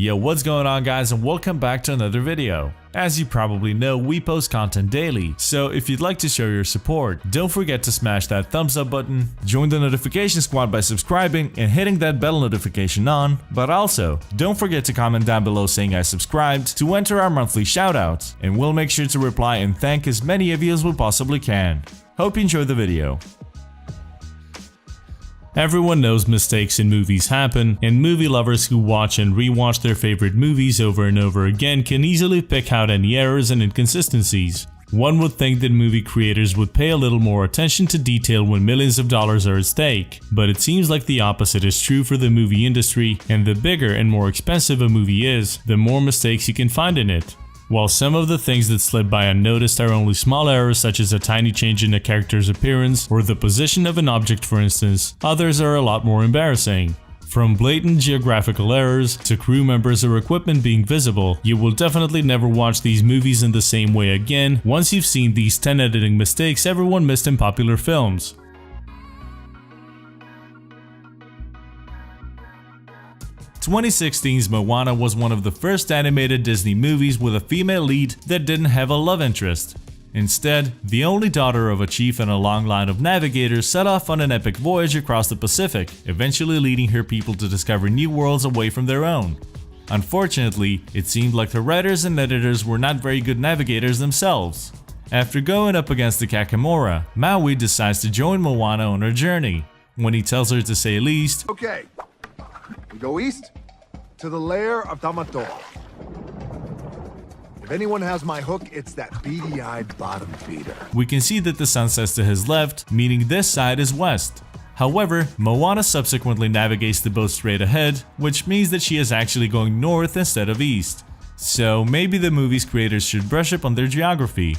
Yo, what's going on guys, and welcome back to another video. As you probably know, we post content daily, so if you'd like to show your support, don't forget to smash that thumbs up button, join the notification squad by subscribing and hitting that bell notification on, but also, don't forget to comment down below saying I subscribed to enter our monthly shoutouts, and we'll make sure to reply and thank as many of you as we possibly can. Hope you enjoy the video. Everyone knows mistakes in movies happen, and movie lovers who watch and rewatch their favorite movies over and over again can easily pick out any errors and inconsistencies. One would think that movie creators would pay a little more attention to detail when millions of dollars are at stake, but it seems like the opposite is true for the movie industry, and the bigger and more expensive a movie is, the more mistakes you can find in it. While some of the things that slip by unnoticed are only small errors such as a tiny change in a character's appearance or the position of an object for instance, others are a lot more embarrassing. From blatant geographical errors to crew members or equipment being visible, you will definitely never watch these movies in the same way again once you've seen these 10 editing mistakes everyone missed in popular films. 2016's Moana was one of the first animated Disney movies with a female lead that didn't have a love interest. Instead, the only daughter of a chief and a long line of navigators set off on an epic voyage across the Pacific, eventually leading her people to discover new worlds away from their own. Unfortunately, it seemed like the writers and editors were not very good navigators themselves. After going up against the Kakamora, Maui decides to join Moana on her journey. When he tells her to sail east, okay. We go east to the lair of Tamato. If anyone has my hook, it's that beady-eyed bottom feeder. We can see that the sun sets to his left, meaning this side is west. However, Moana subsequently navigates the boat straight ahead, which means that she is actually going north instead of east. So maybe the movie's creators should brush up on their geography.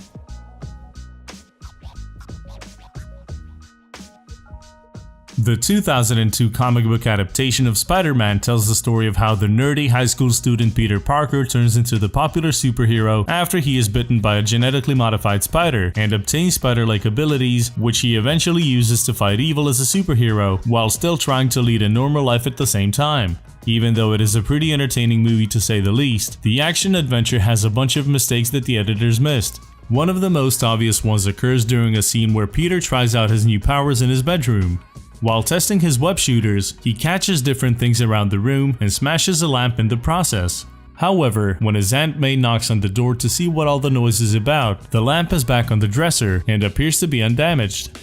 The 2002 comic book adaptation of Spider-Man tells the story of how the nerdy high school student Peter Parker turns into the popular superhero after he is bitten by a genetically modified spider and obtains spider-like abilities, which he eventually uses to fight evil as a superhero while still trying to lead a normal life at the same time. Even though it is a pretty entertaining movie to say the least, the action-adventure has a bunch of mistakes that the editors missed. One of the most obvious ones occurs during a scene where Peter tries out his new powers in his bedroom. While testing his web shooters, he catches different things around the room and smashes a lamp in the process. However, when his Aunt May knocks on the door to see what all the noise is about, the lamp is back on the dresser and appears to be undamaged.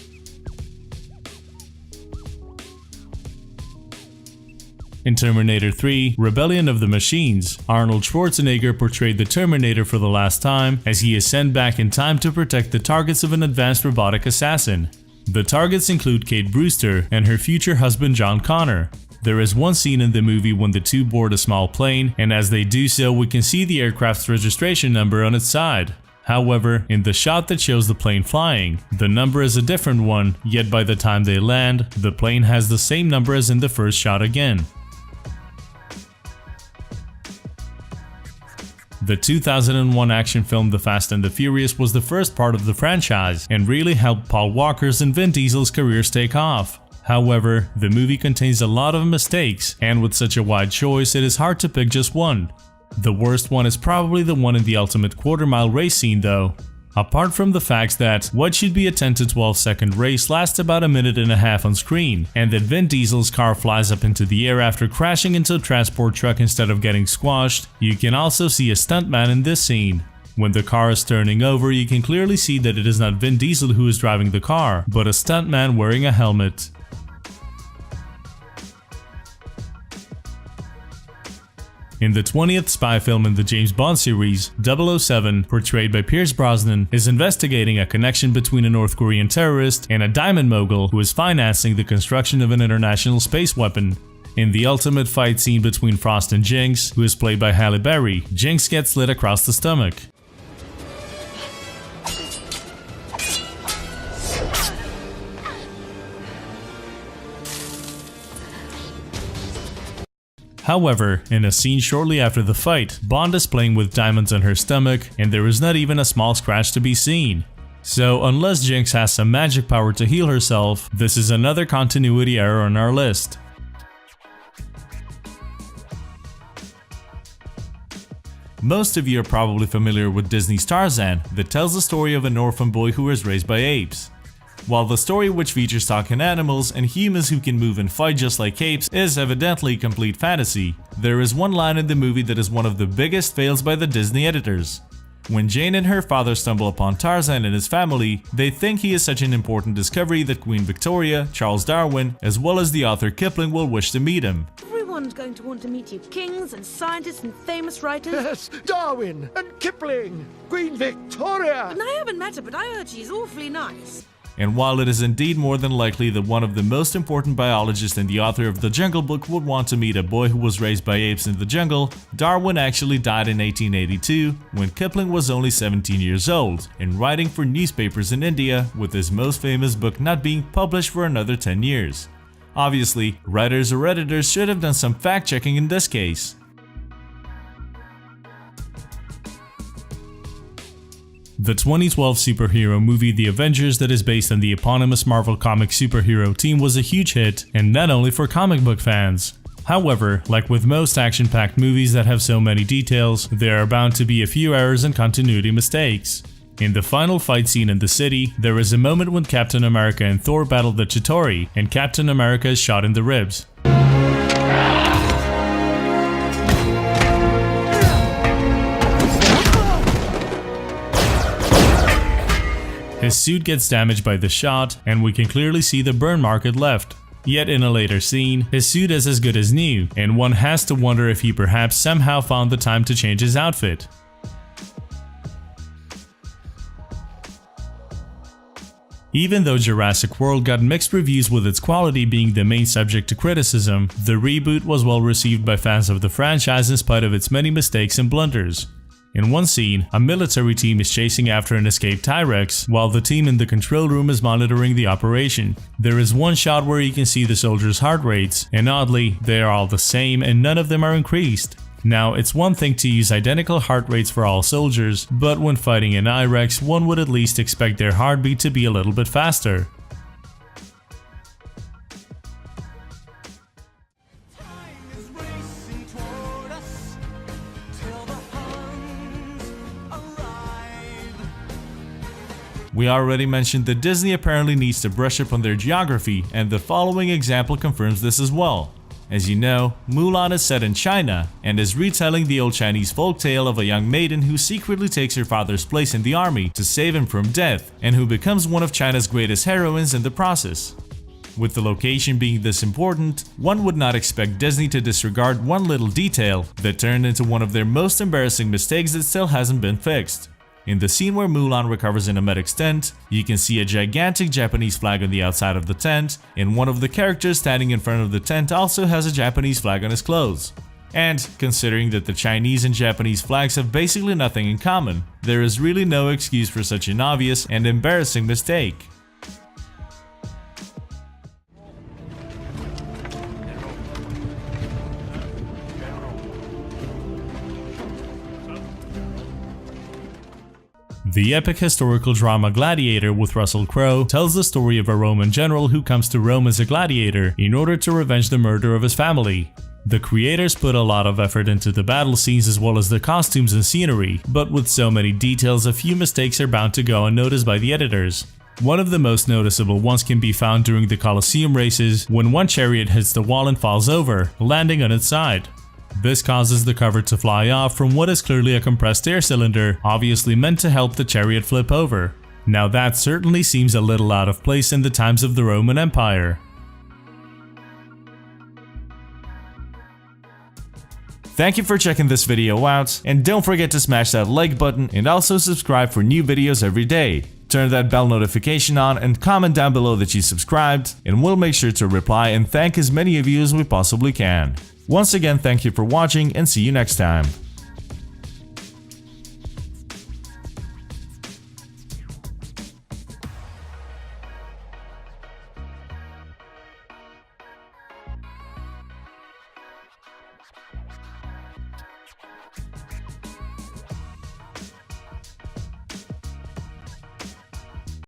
In Terminator 3, Rebellion of the Machines, Arnold Schwarzenegger portrayed the Terminator for the last time as he is sent back in time to protect the targets of an advanced robotic assassin. The targets include Kate Brewster and her future husband John Connor. There is one scene in the movie when the two board a small plane, and as they do so we can see the aircraft's registration number on its side. However, in the shot that shows the plane flying, the number is a different one, yet by the time they land, the plane has the same number as in the first shot again. The 2001 action film The Fast and the Furious was the first part of the franchise and really helped Paul Walker's and Vin Diesel's careers take off. However, the movie contains a lot of mistakes, and with such a wide choice it is hard to pick just one. The worst one is probably the one in the ultimate quarter-mile race scene though. Apart from the fact that what should be a 10 to 12 second race lasts about a minute and a half on screen, and that Vin Diesel's car flies up into the air after crashing into a transport truck instead of getting squashed, you can also see a stuntman in this scene. When the car is turning over, you can clearly see that it is not Vin Diesel who is driving the car, but a stuntman wearing a helmet. In the 20th spy film in the James Bond series, 007, portrayed by Pierce Brosnan, is investigating a connection between a North Korean terrorist and a diamond mogul who is financing the construction of an international space weapon. In the ultimate fight scene between Frost and Jinx, who is played by Halle Berry, Jinx gets slit across the stomach. However, in a scene shortly after the fight, Bond is playing with diamonds on her stomach and there is not even a small scratch to be seen. So unless Jinx has some magic power to heal herself, this is another continuity error on our list. Most of you are probably familiar with Disney's Tarzan, that tells the story of an orphan boy who was raised by apes. While the story, which features talking animals and humans who can move and fight just like apes, is evidently complete fantasy, there is one line in the movie that is one of the biggest fails by the Disney editors. When Jane and her father stumble upon Tarzan and his family, they think he is such an important discovery that Queen Victoria, Charles Darwin, as well as the author Kipling will wish to meet him. Everyone's going to want to meet you. Kings and scientists and famous writers. Yes, Darwin and Kipling, Queen Victoria. And I haven't met her, but I heard she's awfully nice. And while it is indeed more than likely that one of the most important biologists and the author of The Jungle Book would want to meet a boy who was raised by apes in the jungle, Darwin actually died in 1882 when Kipling was only 17 years old and writing for newspapers in India, with his most famous book not being published for another 10 years. Obviously, writers or editors should have done some fact-checking in this case. The 2012 superhero movie The Avengers, that is based on the eponymous Marvel Comics superhero team, was a huge hit, and not only for comic book fans. However, like with most action-packed movies that have so many details, there are bound to be a few errors and continuity mistakes. In the final fight scene in the city, there is a moment when Captain America and Thor battle the Chitauri, and Captain America is shot in the ribs. His suit gets damaged by the shot, and we can clearly see the burn mark it left. Yet in a later scene, his suit is as good as new, and one has to wonder if he perhaps somehow found the time to change his outfit. Even though Jurassic World got mixed reviews, with its quality being the main subject to criticism, the reboot was well received by fans of the franchise in spite of its many mistakes and blunders. In one scene, a military team is chasing after an escaped T-Rex, while the team in the control room is monitoring the operation. There is one shot where you can see the soldiers' heart rates, and oddly, they are all the same and none of them are increased. Now, it's one thing to use identical heart rates for all soldiers, but when fighting an I-Rex, one would at least expect their heartbeat to be a little bit faster. We already mentioned that Disney apparently needs to brush up on their geography, and the following example confirms this as well. As you know, Mulan is set in China and is retelling the old Chinese folktale of a young maiden who secretly takes her father's place in the army to save him from death, and who becomes one of China's greatest heroines in the process. With the location being this important, one would not expect Disney to disregard one little detail that turned into one of their most embarrassing mistakes that still hasn't been fixed. In the scene where Mulan recovers in a medic's tent, you can see a gigantic Japanese flag on the outside of the tent, and one of the characters standing in front of the tent also has a Japanese flag on his clothes. And considering that the Chinese and Japanese flags have basically nothing in common, there is really no excuse for such an obvious and embarrassing mistake. The epic historical drama Gladiator with Russell Crowe tells the story of a Roman general who comes to Rome as a gladiator in order to revenge the murder of his family. The creators put a lot of effort into the battle scenes as well as the costumes and scenery, but with so many details, a few mistakes are bound to go unnoticed by the editors. One of the most noticeable ones can be found during the Colosseum races, when one chariot hits the wall and falls over, landing on its side. This causes the cover to fly off from what is clearly a compressed air cylinder, obviously meant to help the chariot flip over. Now that certainly seems a little out of place in the times of the Roman Empire. Thank you for checking this video out, and don't forget to smash that like button and also subscribe for new videos every day. Turn that bell notification on and comment down below that you subscribed, and we'll make sure to reply and thank as many of you as we possibly can. Once again, thank you for watching and see you next time.